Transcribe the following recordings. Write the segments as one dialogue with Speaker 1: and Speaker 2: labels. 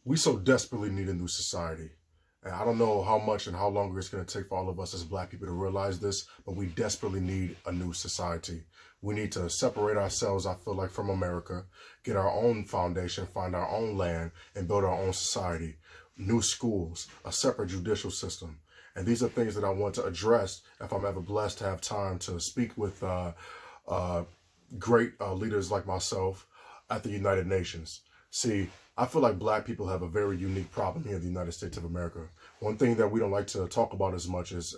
Speaker 1: We so desperately need a new society. And I don't know how much and how longer it's going to take for all of us as black people to realize this, but we desperately need a new society. We need to separate ourselves, I feel like, from America, get our own foundation, find our own land, and build our own society. New schools, a separate judicial system. And these are things that I want to address if I'm ever blessed to have time to speak with uh, great leaders like myself at the United Nations. See, I feel like black people have a very unique problem here in the United States of America. One thing that we don't like to talk about as much as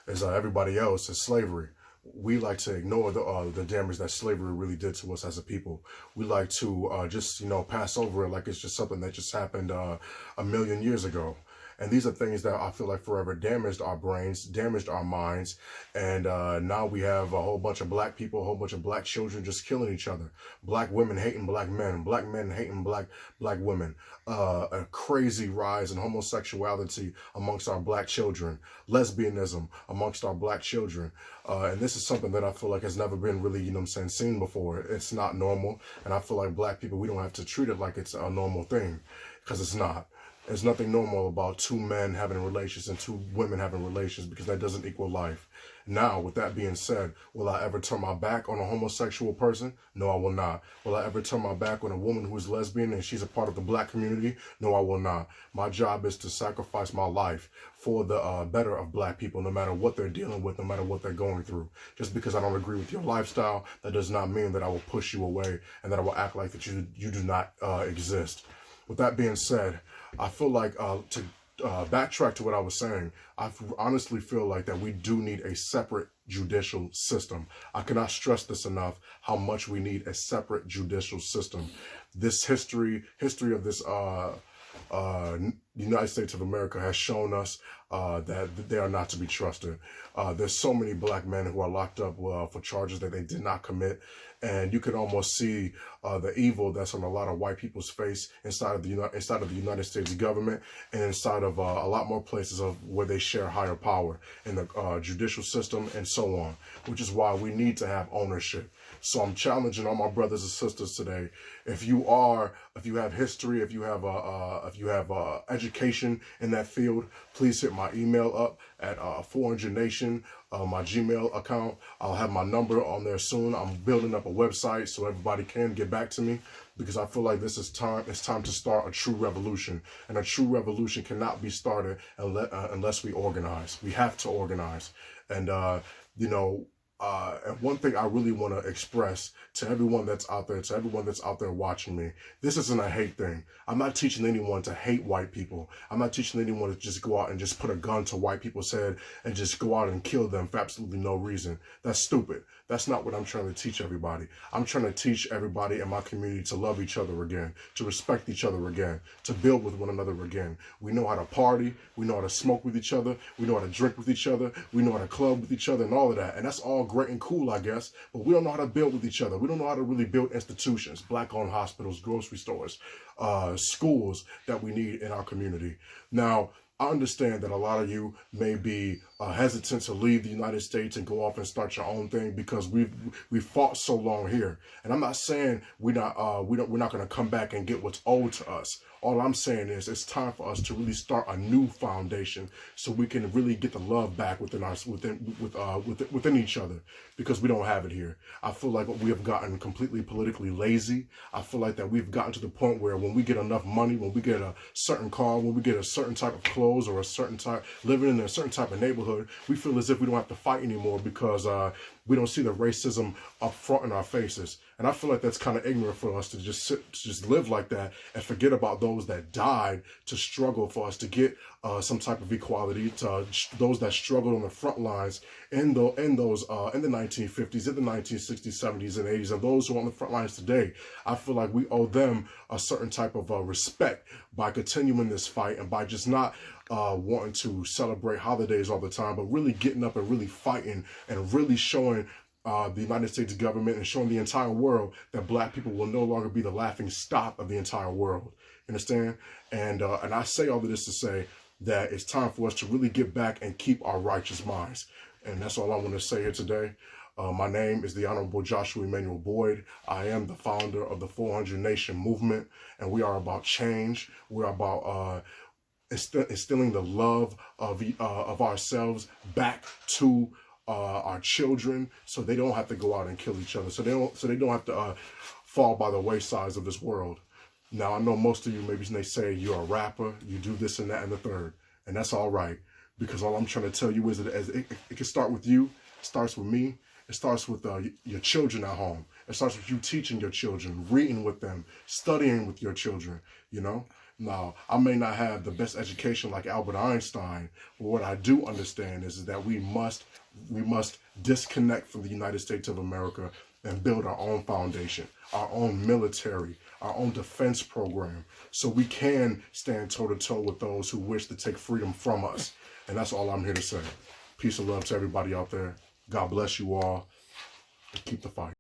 Speaker 1: everybody else is slavery. We like to ignore the damage that slavery really did to us as a people. We like to just pass over it like it's just something that just happened a million years ago. And these are things that I feel like forever damaged our brains, damaged our minds. And now we have a whole bunch of black people, a whole bunch of black children just killing each other. Black women hating black men hating black women. A crazy rise in homosexuality amongst our black children. Lesbianism amongst our black children. And this is something that I feel like has never been really, seen before. It's not normal. And I feel like black people, we don't have to treat it like it's a normal thing, because it's not. There's nothing normal about two men having relations and two women having relations, because that doesn't equal life. Now, with that being said, will I ever turn my back on a homosexual person? No, I will not. Will I ever turn my back on a woman who is lesbian and she's a part of the black community? No, I will not. My job is to sacrifice my life for the better of black people, no matter what they're dealing with, no matter what they're going through. Just because I don't agree with your lifestyle, that does not mean that I will push you away and that I will act like that you do not exist. With that being said, I feel like to backtrack to what I was saying, I honestly feel like that we do need a separate judicial system. I cannot stress this enough, how much we need a separate judicial system. This history of this United States of America has shown us that they are not to be trusted. There's so many black men who are locked up for charges that they did not commit. And you can almost see the evil that's on a lot of white people's face inside of the United States government, and inside of a lot more places of where they share higher power in the judicial system and so on, which is why we need to have ownership. So I'm challenging all my brothers and sisters today. If you have history, if you have education in that field, please hit my email up at 400 Nation, my Gmail account. I'll have my number on there soon. I'm building up a website so everybody can get back to me, because I feel like this is time. It's time to start a true revolution, and a true revolution cannot be started unless we organize. We have to organize, and and one thing I really want to express to everyone that's out there, watching me, this isn't a hate thing. I'm not teaching anyone to hate white people. I'm not teaching anyone to just go out and just put a gun to white people's head and just go out and kill them for absolutely no reason. That's stupid. That's not what I'm trying to teach everybody. I'm trying to teach everybody in my community to love each other again, to respect each other again, to build with one another again. We know how to party. We know how to smoke with each other. We know how to drink with each other. We know how to club with each other and all of that. And that's all great and cool, I guess, but we don't know how to build with each other. We don't know how to really build institutions, black-owned hospitals, grocery stores, schools that we need in our community. Now, I understand that a lot of you may be hesitant to leave the United States and go off and start your own thing, because we've fought so long here. And I'm not saying we're not going to come back and get what's owed to us. All I'm saying is it's time for us to really start a new foundation, so we can really get the love back within each other, because we don't have it here. I feel like we have gotten completely politically lazy. I feel like that we've gotten to the point where when we get enough money, when we get a certain car, when we get a certain type of clothes, or a certain type living in a certain type of neighborhood, we feel as if we don't have to fight anymore, because we don't see the racism up front in our faces. And I feel like that's kind of ignorant for us to just live like that and forget about those that died to struggle for us to get some type of equality, to those that struggled on the front lines in the 1950s, in the 1960s, 70s, and 80s, and those who are on the front lines today. I feel like we owe them a certain type of respect by continuing this fight, and by just not wanting to celebrate holidays all the time, but really getting up and really fighting and really showing the United States government and showing the entire world that black people will no longer be the laughing stock of the entire world. Understand? And I say all of this to say that it's time for us to really get back and keep our righteous minds. And that's all I want to say here today. My name is the Honorable Joshua Emmanuel Boyd. I am the founder of the 400 Nation Movement, and we are about change. We're about instilling the love of ourselves back to our children, so they don't have to go out and kill each other, so they don't have to fall by the waysides of this world. Now, I know most of you maybe they say you're a rapper, you do this and that and the third, and that's all right, because all I'm trying to tell you is that it can start with you, it starts with me, it starts with your children at home. It starts with you teaching your children, reading with them, studying with your children, you know? Now, I may not have the best education like Albert Einstein, but what I do understand is that we must disconnect from the United States of America and build our own foundation, our own military, our own defense program, so we can stand toe-to-toe with those who wish to take freedom from us. And that's all I'm here to say. Peace and love to everybody out there. God bless you all. And keep the fight.